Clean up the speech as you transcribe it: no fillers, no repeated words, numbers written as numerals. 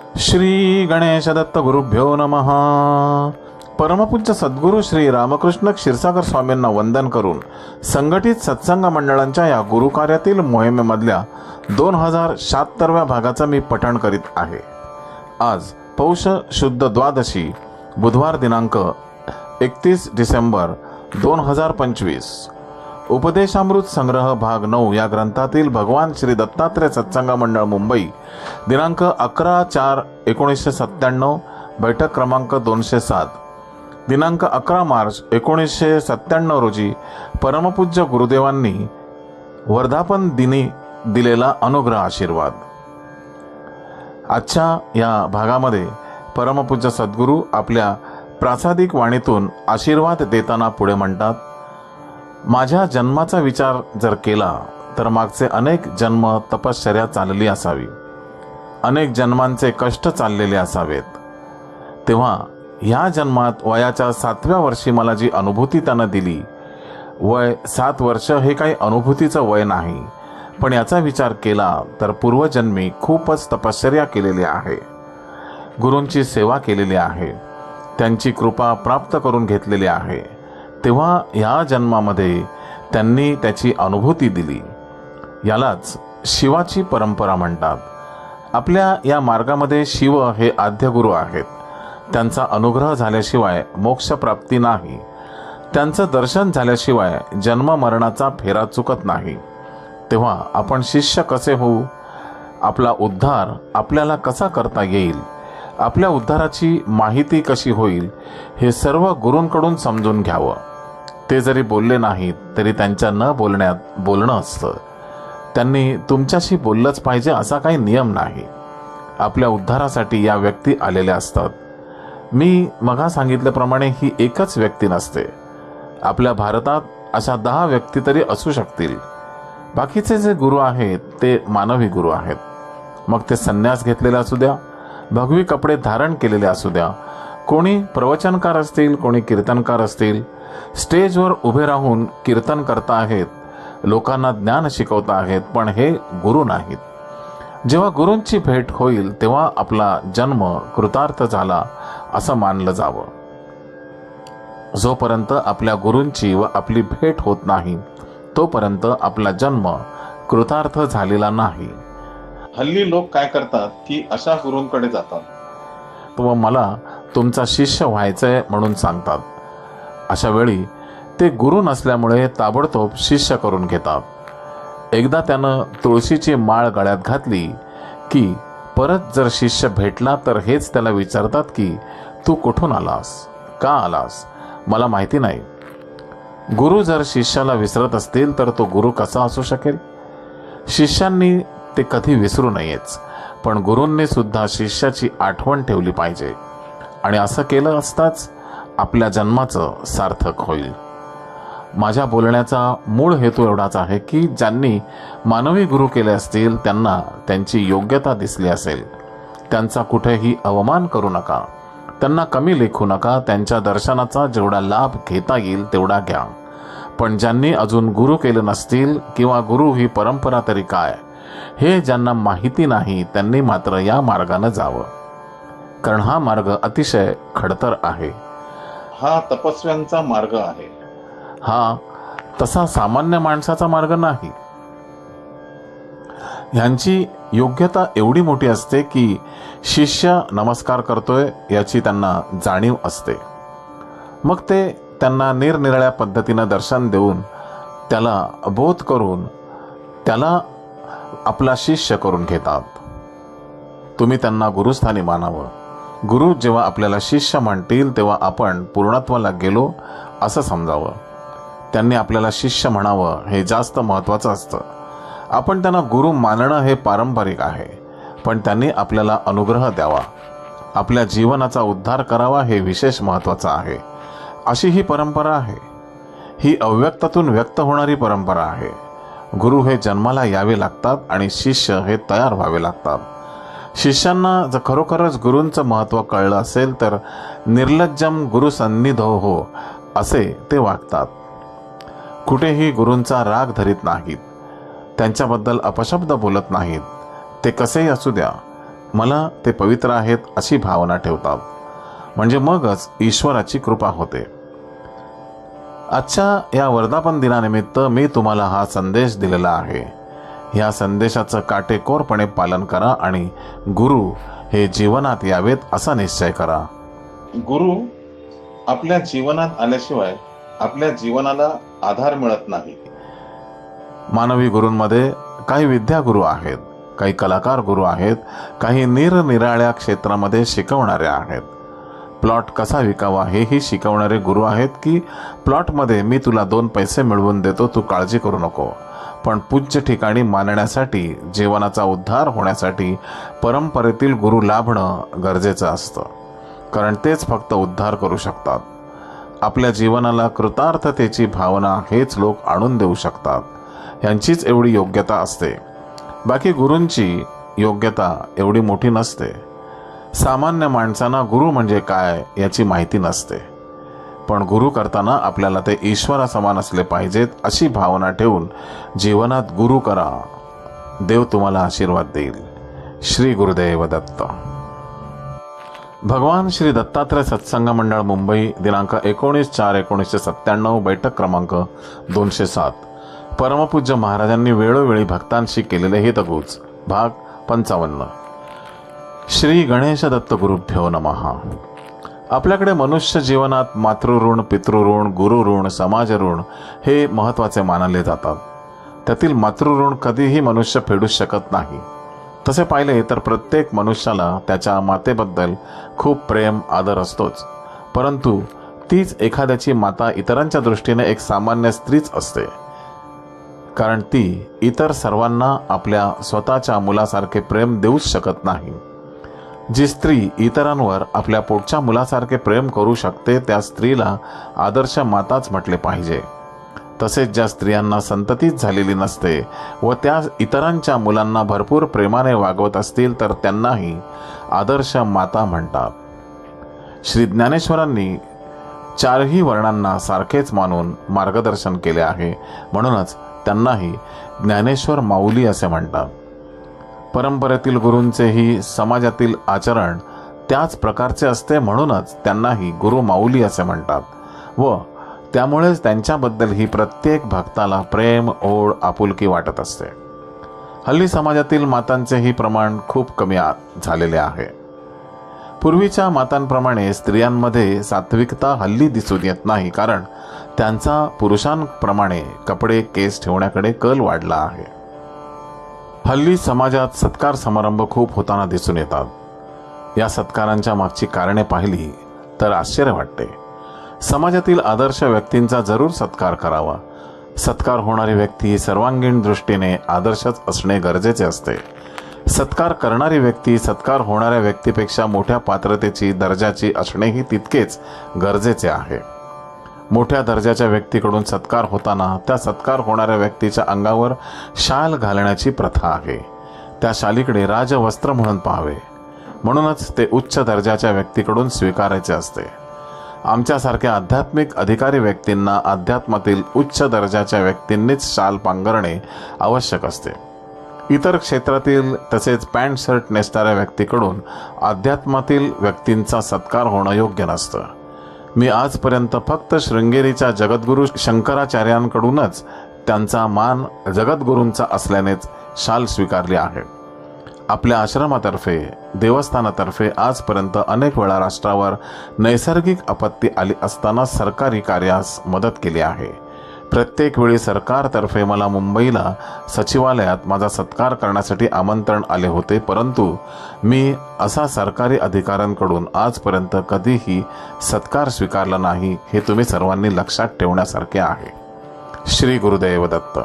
श्री गणेश दत्त गुरुभ्यो नमः. परमपूज्य सद्गुरू श्री रामकृष्ण क्षीरसागर स्वामींना वंदन करून संघटित सत्संग मंडळांच्या या गुरुकार्यातील मोहिमेमधल्या 2076व्या भागाचा मी पठण करीत आहे. आज पौष शुद्ध द्वादशी बुधवार दिनांक 31 डिसेंबर 2025. उपदेशामृत संग्रह भाग 9 या ग्रंथातील भगवान श्री दत्तात्रय सत्संग मंडळ मुंबई दिनांक 11/4/1997, बैठक क्रमांक 207, दिनांक 11 मार्च 1997 रोजी परमपूज्य गुरुदेवांनी वर्धापन दिनी दिलेला अनुग्रह आशीर्वाद. आजच्या या भागामध्ये परमपूज्य सद्गुरू आपल्या प्रासादिक वाणीतून आशीर्वाद देताना पुढे म्हणतात, माझ्या जन्माचा विचार जर केला तर मागचे अनेक जन्म तपश्चर्या चालली असावी, अनेक जन्मांचे कष्ट चाललेले असावेत. तेव्हा ह्या जन्मात वयाच्या 7व्या वर्षी मला जी अनुभूती त्यानं दिली, वय 7 वर्ष हे काही अनुभूतीचं वय नाही, पण याचा विचार केला तर पूर्वजन्मी खूपच तपश्चर्या केलेली आहे, गुरूंची सेवा केलेली आहे, त्यांची कृपा प्राप्त करून घेतलेली आहे. तेव्हा ह्या जन्मामध्ये त्यांनी त्याची अनुभूती दिली. यालाच शिवाची परंपरा म्हणतात. आपल्या या मार्गामध्ये शिव हे आद्यगुरू आहेत. त्यांचा अनुग्रह झाल्याशिवाय मोक्षप्राप्ती नाही, त्यांचं दर्शन झाल्याशिवाय जन्म मरणाचा फेरा चुकत नाही. तेव्हा आपण शिष्य कसे होऊ, आपला उद्धार आपल्याला कसा करता येईल, आपल्या उद्धाराची माहिती कशी होईल, हे सर्व गुरूंकडून समजून घ्यावं. ते जरी बोलले नाहीत तरी त्यांच्या न बोलण्यात बोलणं असतं. त्यांनी तुमच्याशी बोललंच पाहिजे असा काही नियम नाही. आपल्या उद्धारासाठी या व्यक्ती आलेल्या असतात. मी मघा सांगितल्याप्रमाणे ही एकच व्यक्ती नसते. आपल्या भारतात अशा 10 व्यक्ती तरी असू शकतील. बाकीचे जे गुरु आहेत ते मानवी गुरु आहेत. मग ते संन्यास घेतलेले असू द्या, भगवी कपडे धारण केलेले असू द्या, कोणी प्रवचनकार असतील, कोणी कीर्तनकार असतील, स्टेजवर उभे राहून कीर्तन करता आहेत, लोकांना ज्ञान शिकवता आहेत, पण हे गुरु नाहीत. जेव्हा गुरूंची भेट होईल तेव्हा आपला जन्म कृतार्थ झाला असं मानलं जावं. जोपर्यंत आपल्या गुरूंची व आपली भेट होत नाही तोपर्यंत आपला जन्म कृतार्थ झालेला नाही. हल्ली लोक काय करतात की अशा गुरूंकडे जातात व मला तुमचा शिष्य व्हायचंय म्हणून सांगतात. अशा वेळी ते गुरु नसल्यामुळे ताबडतोब शिष्य करून घेतात. एकदा त्यानं तुळशीची माळ गळ्यात घातली की परत जर शिष्य भेटला तर हेच त्याला विचारतात की तू कुठून आलास, का आलास, मला माहिती नाही. गुरु जर शिष्याला विसरत असतील तर तो गुरु कसा असू शकेल. शिष्यांनी ते कधी विसरू नयेच, पण गुरूंनी सुद्धा शिष्याची आठवण ठेवली पाहिजे आणि असं केलं असताच आपल्या जन्माचं सार्थक होईल. माझ्या बोलण्याचा मूळ हेतू एवढाच आहे की ज्यांनी मानवी गुरु केले असतील त्यांना त्यांची योग्यता दिसली असेल, त्यांचा कुठेही अवमान करू नका, त्यांना कमी लेखू नका. त्यांच्या दर्शनाचा जेवढा लाभ घेता येईल तेवढा घ्या. पण ज्यांनी अजून गुरु केले नसतील किंवा गुरु ही परंपरा तरी काय हे ज्यांना माहिती नाही त्यांनी मात्र या मार्गाने जावं, कारण हा मार्ग अतिशय खडतर आहे. हा तपस्व्यांचा मार्ग आहे. हा तसा सामान्य माणसाचा मार्ग नाही. ह्यांची योग्यता एवढी मोठी असते की शिष्य नमस्कार करतोय याची त्यांना जाणीव असते. मग ते त्यांना निरनिराळ्या पद्धतीनं दर्शन देऊन त्याला बोध करून त्याला आपला शिष्य करून घेतात. तुम्ही त्यांना गुरुस्थानी मानावं. गुरु जेव्हा आपल्याला शिष्य म्हणतील तेव्हा आपण पूर्णत्वाला गेलो असं समजावं. त्यांनी आपल्याला शिष्य म्हणावं हे जास्त महत्त्वाचं असतं. आपण त्यांना गुरु मानणं हे पारंपरिक आहे, पण त्यांनी आपल्याला अनुग्रह द्यावा, आपल्या जीवनाचा उद्धार करावा हे विशेष महत्त्वाचं आहे. अशी ही परंपरा आहे. ही अव्यक्तातून व्यक्त होणारी परंपरा आहे. गुरु हे जन्माला यावे लागतात आणि शिष्य हे तयार व्हावे लागतात. शिष्यांना जर खरोखरच गुरूंचं महत्त्व कळलं असेल तर निर्लज्जम गुरु सन्निधो हो असे ते वागतात. कुठेही गुरूंचा राग धरीत नाहीत, त्यांच्याबद्दल अपशब्द बोलत नाहीत. ते कसेही असू द्या, मला ते पवित्र आहेत अशी भावना ठेवतात, म्हणजे मगच ईश्वराची कृपा होते. आजच्या या वर्धापन दिनानिमित्त मी तुम्हाला हा संदेश दिलेला आहे. या संदेशाचं काटेकोरपणे पालन करा आणि गुरु हे जीवनात यावेत असा निश्चय करा. गुरु आपल्या जीवनात आल्याशिवाय आपल्या जीवनाला आधार मिळत नाही. मानवी गुरूंमध्ये काही विद्या गुरु आहेत, काही कलाकार गुरु आहेत, काही निरनिराळ्या क्षेत्रामध्ये शिकवणारे आहेत. प्लॉट कसा विकावा हेही शिकवणारे गुरु आहेत की प्लॉटमध्ये मी तुला 2 पैसे मिळवून देतो, तू काळजी करू नको. पण पूज्य ठिकाणी मानण्यासाठी, जीवनाचा उद्धार होण्यासाठी परंपरेतील गुरु लाभणं गरजेचं असतं, कारण तेच फक्त उद्धार करू शकतात. आपल्या जीवनाला कृतार्थतेची भावना हेच लोक आणून देऊ शकतात. यांचीच एवढी योग्यता असते. बाकी गुरूंची योग्यता एवढी मोठी नसते. सामान्य माणसांना गुरु म्हणजे काय याची माहिती नसते. पण गुरु करताना आपल्याला ते ईश्वरासमान असले पाहिजेत अशी भावना ठेवून जीवनात गुरु करा. देव तुम्हाला आशीर्वाद देईल. श्री गुरुदेव दत्त. भगवान श्री दत्तात्रय सत्संग मंडळ मुंबई दिनांक 19/4/1997 बैठक क्रमांक 207. परमपूज्य महाराजांनी वेळोवेळी भक्तांशी केलेले हितगुज भाग 55. श्री गणेश दत्त गुरुभ्यो नमः. आपल्याकडे मनुष्य जीवनात मातृऋण, पितृऋण, गुरुऋण, समाजऋण हे महत्त्वाचे मानले जातात. त्यातील मातृऋण कधीही मनुष्य फेडूच शकत नाही. तसे पाहिले तर प्रत्येक मनुष्याला त्याच्या मातेबद्दल खूप प्रेम, आदर असतोच. परंतु तीच एखाद्याची माता इतरांच्या दृष्टीने एक सामान्य स्त्रीच असते, कारण ती इतर सर्वांना आपल्या स्वतःच्या मुलासारखे प्रेम देऊच शकत नाही. जी स्त्री इतरांवर आपल्या पोटच्या मुलासारखे प्रेम करू शकते त्या स्त्रीला आदर्श माताच म्हटले पाहिजे. तसेच ज्या स्त्रियांना संततीच झालेली नसते व त्या इतरांच्या मुलांना भरपूर प्रेमाने वागवत असतील तर त्यांनाही आदर्श माता म्हणतात. श्री ज्ञानेश्वरांनी 4ही वर्णांना सारखेच मानून मार्गदर्शन केले आहे, म्हणूनच त्यांनाही ज्ञानेश्वर माऊली असे म्हणतात. परंपरेतील गुरूंचेही समाजातील आचरण त्याच प्रकारचे असते, म्हणूनच त्यांनाही गुरु माऊली असे म्हणतात व त्यामुळेच त्यांच्याबद्दल ही प्रत्येक भक्ताला प्रेम, ओढ, आपुलकी वाटत असते. हल्ली समाजातील मातांचेही प्रमाण खूप कमी झालेले आहे. पूर्वीच्या मातांप्रमाणे स्त्रियांमध्ये सात्विकता हल्ली दिसून येत नाही, कारण त्यांचा पुरुषांप्रमाणे कपडे, केस ठेवण्याकडे कल वाढला आहे. हल्ली समाजात सत्कार समारंभ खूप होताना दिसून येतात. या सत्कारांच्या मागची कारणे पाहिली तर आश्चर्य वाटते. समाजातील आदर्श व्यक्तींचा जरूर सत्कार करावा. सत्कार होणारी व्यक्ती सर्वांगीण दृष्टीने आदर्शच असणे गरजेचे असते. सत्कार करणारी व्यक्ती सत्कार होणाऱ्या व्यक्तीपेक्षा मोठ्या पात्रतेची, दर्जाची असणेही तितकेच गरजेचे आहे. मोठ्या दर्जाच्या व्यक्तीकडून सत्कार होताना त्या सत्कार होणाऱ्या व्यक्तीच्या अंगावर शाल घालण्याची प्रथा आहे. त्या शालीकडे राजवस्त्र म्हणून पाहावे, म्हणूनच ते उच्च दर्जाच्या व्यक्तीकडून स्वीकारायचे असते. आमच्यासारख्या आध्यात्मिक अधिकारी व्यक्तींना अध्यात्मातील उच्च दर्जाच्या व्यक्तींनीच शाल पांघरणे आवश्यक असते. इतर क्षेत्रातील तसेच पॅन्ट शर्ट नेसणाऱ्या व्यक्तीकडून अध्यात्मातील व्यक्तींचा सत्कार होणं योग्य नसतं. मी आजपर्यंत फक्त शृंगेरीच्या जगद्गुरू शंकराचार्यांकडूनच त्यांचा मान जगद्गुरूंचा असल्यानेच शाल स्वीकारली आहे. आपल्या आश्रमातर्फे, देवस्थानातर्फे आजपर्यंत अनेक वेळा राष्ट्रावर नैसर्गिक आपत्ती आली असताना सरकारी कार्यास मदत केली आहे. प्रत्येक वेळी सरकारतर्फे मला मुंबईला सचिवालयात माझा सत्कार करण्यासाठी आमंत्रण आले होते, परंतु मी असा सरकारी अधिकाऱ्यांकडून आजपर्यंत कधीही सत्कार स्वीकारला नाही. हे तुम्ही सर्वांनी लक्षात ठेवण्यासारखे आहे. श्री गुरुदेव दत्त.